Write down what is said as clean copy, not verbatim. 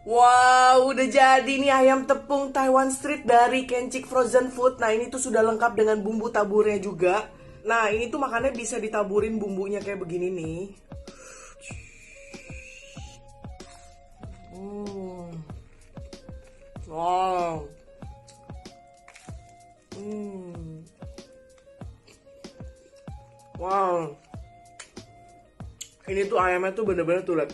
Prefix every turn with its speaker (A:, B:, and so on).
A: Wow, udah jadi nih ayam tepung Taiwan Street dari Kenchik Frozen Food. Nah, ini tuh sudah lengkap dengan bumbu taburnya juga. Nah, ini tuh makannya bisa ditaburin bumbunya kayak begini nih. Hmm. Wow. Hmm. Wow. Ini tuh ayamnya tuh bener-bener tuh, liat.